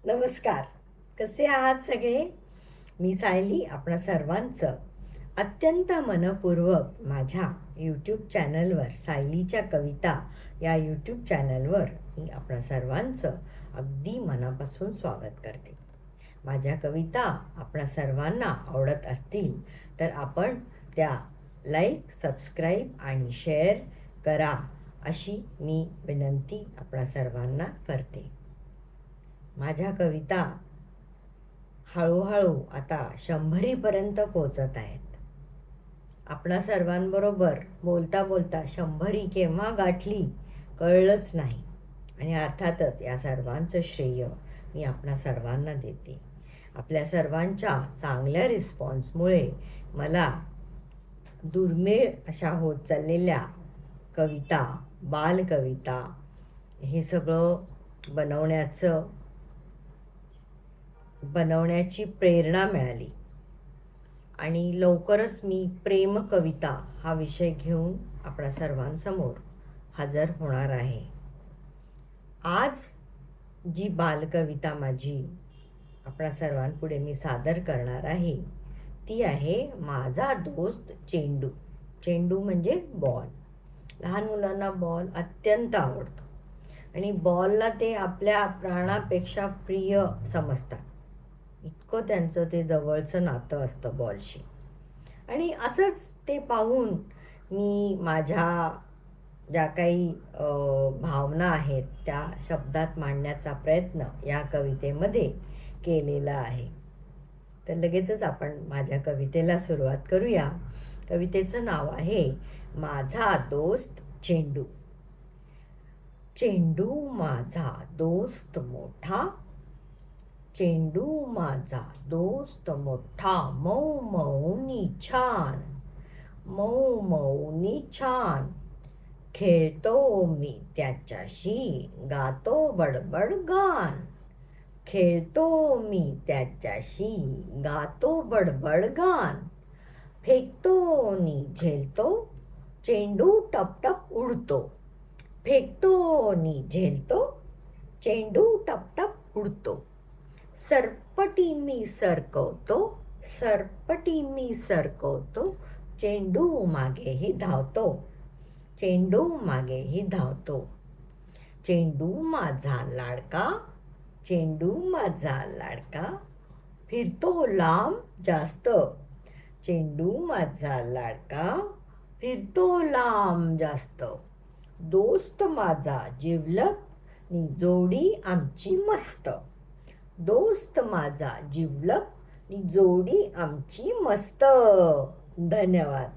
नमस्कार. कसे आहात सगळे? मी सायली आपणा सर्वांचं अत्यंत मनपूर्वक माझ्या यूट्यूब चॅनलवर सायलीच्या कविता या यूट्यूब चॅनलवर मी आपणा सर्वांचं अगदी मनापासून स्वागत करते. माझ्या कविता आपणा सर्वांना आवडत असतील तर आपण त्या लाईक, सबस्क्राईब आणि शेअर करा अशी मी विनंती आपणा सर्वांना करते. माझ्या कविता हळूहळू आता 100पर्यंत पोचत आहेत. आपणा सर्वांबरोबर बोलता बोलता 100 केव्हा गाठली कळलंच नाही. आणि अर्थातच या सर्वांचं श्रेय मी आपणा सर्वांना देते. आपल्या सर्वांच्या चांगल्या रिस्पॉन्समुळे मला दुर्मिळ अशा होत चाललेल्या कविता, बालकविता हे सगळं बनवण्याची प्रेरणा मिळाली. आणि लवकरच मी प्रेम कविता हा विषय घेऊन आपणा सर्वांसमोर हजर होणार आहे. आज जी बालकविता माझी आपणा सर्वांपुढे मी सादर करणार आहे ती आहे माझा दोस्त चेंडू. चेंडू म्हणजे बॉल. लहान मुलांना बॉल अत्यंत आवडतो आणि बॉलला ते आपल्या प्राणापेक्षा प्रिय समजतात. इतकं त्यांचं ते जवळचं नातं असतं बॉलशी. आणि असंच ते पाहून मी माझ्या ज्या काही भावना आहेत त्या शब्दात मांडण्याचा प्रयत्न या कवितेमध्ये केलेला आहे. तर लगेचच आपण माझ्या कवितेला सुरुवात करूया. कवितेचं नाव आहे माझा दोस्त चेंडू. चेंडू माझा दोस्त मोठा, चेंडू माझा दोस्त मोठा, मऊ मऊनी छान, मऊ मऊनी छान. खेळतो मी त्याच्याशी, गातो बडबड गान. खेळतो मी त्याच्याशी, गातो बडबड गान. फेकतो नि झेलतो, चेंडू टपटप उडतो. फेकतो नि झेलतो, चेंडू टपटप उडतो. सरपटी मी सरकवतो, सरपटी मी सरकवतो. चेंडू मागेही धावतो, चेंडू मागेही धावतो. चेंडू माझा लाडका, चेंडू माझा लाडका. फिरतो लांब जास्त, चेंडू माझा लाडका. फिरतो लांब जास्त. दोस्त माझा जिवलग नि जोडी आमची मस्त. दोस्त माझा जिवलग नि जोडी आमची मस्त. धन्यवाद.